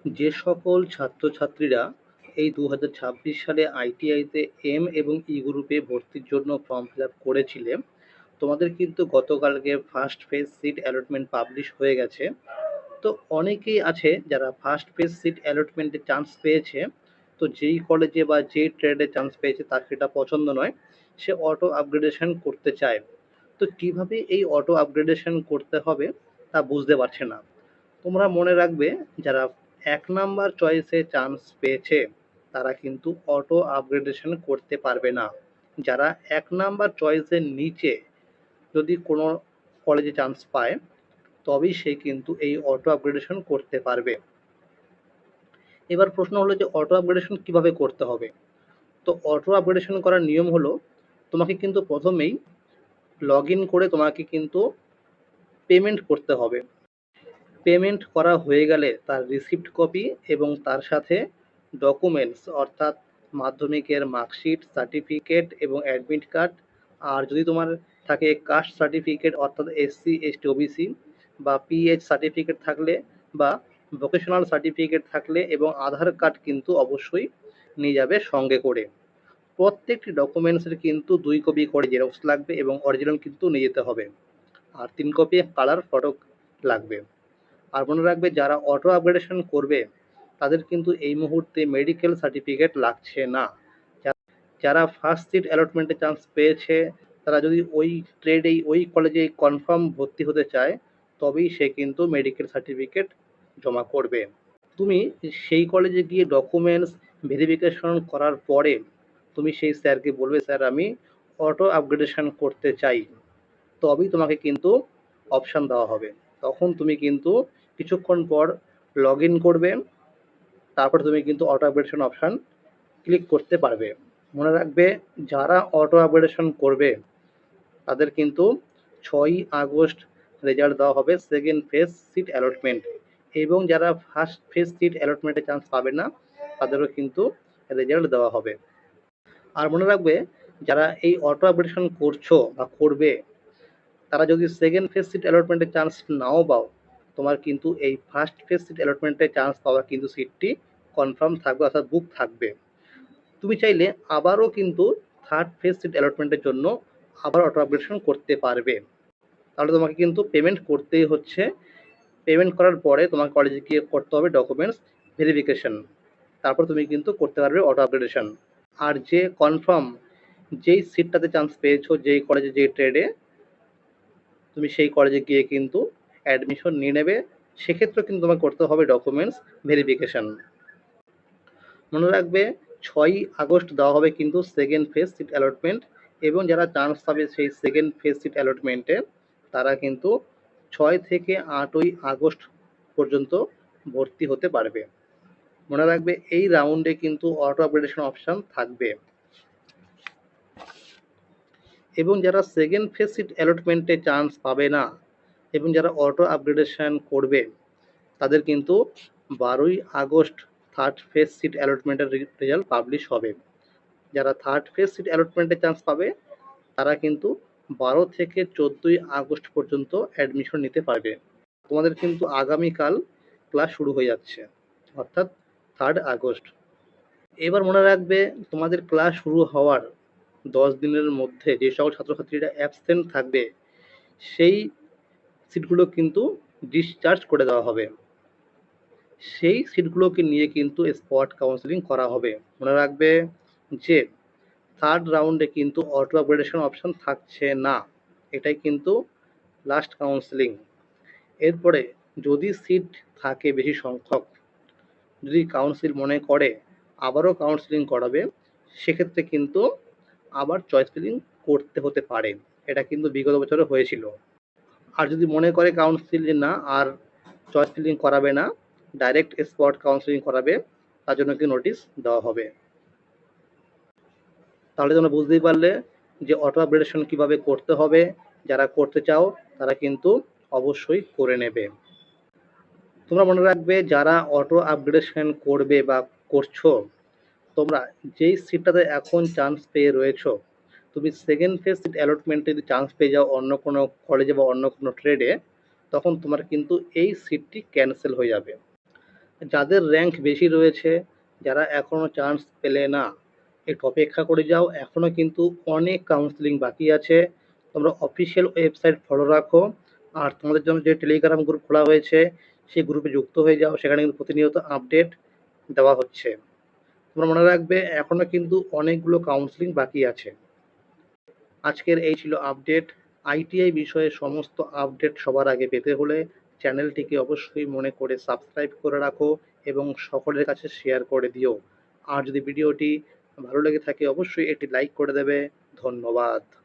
যে সকল ছাত্রছাত্রীরা এই 2026 সালে আইটিআইতে এম এবং ই গ্রুপে ভর্তির জন্য ফর্ম ফিল আপ করেছিলে, তোমাদের কিন্তু গতকালকে first phase seat allotment publish হয়ে গেছে। তো অনেকেই আছে যারা ফার্স্ট ফেজ সিট অ্যালটমেন্টে চান্স পেয়েছে, তো যেই কলেজে বা যেই ট্রেডে চান্স পেয়েছে তার সেটা পছন্দ নয়, সে অটো আপগ্রেডেশন করতে চায়। তো কিভাবে এই অটো আপগ্রেডেশন করতে হবে তা বুঝতে পারছে না। তোমরা মনে রাখবে, যারা 1 নাম্বার চয়েসে চান্স পেয়েছে তারা কিন্তু অটো আপগ্রেডেশন করতে পারবে না। যারা 1 নাম্বার চয়েসের নিচে যদি কোনো কলেজে চান্স পায় তবেই সে কিন্তু এই অটো আপগ্রেডেশন করতে পারবে। এবার প্রশ্ন হলো যে অটো আপগ্রেডেশন কিভাবে করতে হবে। তো অটো আপগ্রেডেশন করার নিয়ম হলো, তোমাকে কিন্তু প্রথমেই লগ ইন করে তোমাকে কিন্তু পেমেন্ট করতে হবে। পেমেন্ট করা হয়ে গেলে তার রিসিপ্ট কপি এবং তার সাথে ডকুমেন্টস অর্থাৎ মাধ্যমিকের মার্কশিট, সার্টিফিকেট এবং অ্যাডমিট কার্ড, আর যদি তোমার থাকে কাস্ট সার্টিফিকেট অর্থাৎ এসসি এসটি ওবিসি বা পিএইচ সার্টিফিকেট থাকলে বা ভোকেশনাল সার্টিফিকেট থাকলে এবং আধার কার্ড কিন্তু অবশ্যই নিয়ে যাবে সঙ্গে করে। প্রত্যেকটি ডকুমেন্টসের কিন্তু 2 কপি করে জেরক্স লাগবে এবং অরিজিনাল কিন্তু নিয়ে যেতে হবে, আর 3 কপি কালার ফটো লাগবে। আর মনে রাখবে, যারা অটো আপগ্রেডেশন করবে তাদের কিন্তু এই মুহূর্তে মেডিকেল সার্টিফিকেট লাগছে না। যারা ফার্স্ট সিট অ্যালটমেন্টে চান্স পেয়েছে তারা যদি ওই ট্রেডেই ওই কলেজে কনফার্ম ভর্তি হতে চায় তবেই সে কিন্তু মেডিকেল সার্টিফিকেট জমা করবে। তুমি সেই কলেজে গিয়ে ডকুমেন্টস ভেরিফিকেশন করার পরে তুমি সেই স্যারকে বলবে, স্যার আমি অটো আপগ্রেডেশন করতে চাই, তবেই তোমাকে কিন্তু অপশান দেওয়া হবে। তখন তুমি কিন্তু কিছুক্ষণ পর লগ ইন করবে, তারপর তুমি কিন্তু অটো আপগ্রেডেশন অপশান ক্লিক করতে পারবে। মনে রাখবে, যারা অটো আপগ্রেডেশন করবে তাদের কিন্তু 6ই আগস্ট রেজাল্ট দেওয়া হবে সেকেন্ড ফেজ সিট অ্যালটমেন্ট, এবং যারা ফার্স্ট ফেজ সিট অ্যালটমেন্টে চান্স পাবে না তাদেরও কিন্তু রেজাল্ট দেওয়া হবে। আর মনে রাখবে, যারা এই অটো আপগ্রেডেশন করছো বা করবে তারা যদি সেকেন্ড ফেজ সিট অ্যালটমেন্টে চান্স নাও পাও, তোমার কিন্তু এই ফার্স্ট ফেজ সিট অ্যালটমেন্টে চান্স পাওয়া কিন্তু সিটটি কনফার্ম থাকবে অর্থাৎ বুক থাকবে। তুমি চাইলে আবারও কিন্তু থার্ড ফেজ সিট অ্যালটমেন্টের জন্য আবার অটো আপগ্রেডেশন করতে পারবে। তাহলে তোমাকে কিন্তু পেমেন্ট করতেই হচ্ছে। পেমেন্ট করার পরে তোমার কলেজে গিয়ে করতে হবে ডকুমেন্টস ভেরিফিকেশন, তারপর তুমি কিন্তু করতে পারবে অটো আপগ্রেডেশন। আর যে কনফার্ম যেই সিটটাতে চান্স পেয়েছো, যেই কলেজে যেই ট্রেডে, তুমি সেই কলেজে গিয়ে কিন্তু অ্যাডমিশন নিয়ে নেবে। সেক্ষেত্রে কিন্তু তোমাকে করতে হবে ডকুমেন্টস ভেরিফিকেশন। মনে রাখবে, 6ই আগস্ট দেওয়া হবে কিন্তু সেকেন্ড ফেজ সিট অ্যালটমেন্ট, এবং যারা চান্স পাবে সেই সেকেন্ড ফেজ সিট অ্যালটমেন্টে তারা কিন্তু 6 থেকে 8ই আগস্ট পর্যন্ত ভর্তি হতে পারবে। মনে রাখবে, এই রাউন্ডে কিন্তু অটো আপগ্রেডেশন অপশান থাকবে। এবং যারা সেকেন্ড ফেজ সিট অ্যালটমেন্টে চান্স পাবে না এবং যারা অটো আপগ্রেডেশন করবে তাদের কিন্তু 12ই আগস্ট থার্ড ফেজ সিট অ্যালটমেন্টের রেজাল্ট পাবলিশ হবে। যারা থার্ড ফেজ সিট অ্যালটমেন্টে চান্স পাবে তারা কিন্তু 12 থেকে 14ই আগস্ট পর্যন্ত অ্যাডমিশন নিতে পারবে। তোমাদের কিন্তু আগামীকাল ক্লাস শুরু হয়ে যাচ্ছে, অর্থাৎ 3 আগস্ট। এবার মনে রাখবে, তোমাদের ক্লাস শুরু হওয়ার 10 দিনের মধ্যে যে সকল ছাত্রছাত্রীরা অ্যাবসেন্ট থাকবে সেই সিটগুলো কিন্তু ডিসচার্জ করে দেওয়া হবে। সেই সিটগুলোকে নিয়ে কিন্তু স্পট কাউন্সেলিং করা হবে। মনে রাখবে যে থার্ড রাউন্ডে কিন্তু অটো আপগ্রেডেশন অপশন থাকছে না, এটাই কিন্তু লাস্ট কাউন্সেলিং। এরপরে যদি সিট থাকে বেশি সংখ্যক, যদি কাউন্সিল মনে করে আবারও কাউন্সেলিং করাবে, সেক্ষেত্রে কিন্তু আবার চয়েস ফিলিং করতে হতে পারে। এটা কিন্তু বিগত বছরে হয়েছিল। আর যদি মনে করে কাউন্সিল যে না আর চয়েস ফিলিং করাবে না, ডাইরেক্ট স্পট কাউন্সিলিং করাবে, তার জন্য কি নোটিশ দেওয়া হবে। তাহলে তোমরা বুঝতেই পারলে যে অটো আপগ্রেডেশন কীভাবে করতে হবে। যারা করতে চাও তারা কিন্তু অবশ্যই করে নেবে। তোমরা মনে রাখবে, যারা অটো আপগ্রেডেশন করবে বা করছো, তোমরা যেই সিটটাতে এখন চান্স পেয়ে রয়েছো, তুমি সেকেন্ড ফেজ সিট অ্যালটমেন্টে যদি চান্স পেয়ে যাও অন্য কোনো কলেজে বা অন্য কোনো ট্রেডে, তখন তোমার কিন্তু এই সিটটি ক্যান্সেল হয়ে যাবে। যাদের র্যাঙ্ক বেশি রয়েছে, যারা এখনো চান্স পেলে না, একটু অপেক্ষা করে যাও, এখনো কিন্তু অনেক কাউন্সেলিং বাকি আছে। তোমরা অফিসিয়াল ওয়েবসাইট ফলো রাখো, আর তোমাদের জন্য যে টেলিগ্রাম গ্রুপ খোলা হয়েছে সেই গ্রুপে যুক্ত হয়ে যাও, সেখানে কিন্তু প্রতিনিয়ত আপডেট দেওয়া হচ্ছে। তোমরা মনে রাখবে এখনো কিন্তু অনেকগুলো কাউন্সেলিং বাকি আছে। আজকের এই ছিল আপডেট। আইটিআই বিষয়ে সমস্ত আপডেট সবার আগে পেতে হলে চ্যানেলটিকে অবশ্যই মনে করে সাবস্ক্রাইব করে রাখো এবং সকলের কাছে শেয়ার করে দিও। আর যদি ভিডিওটি ভালো লেগে থাকে অবশ্যই একটি লাইক করে দেবে। ধন্যবাদ।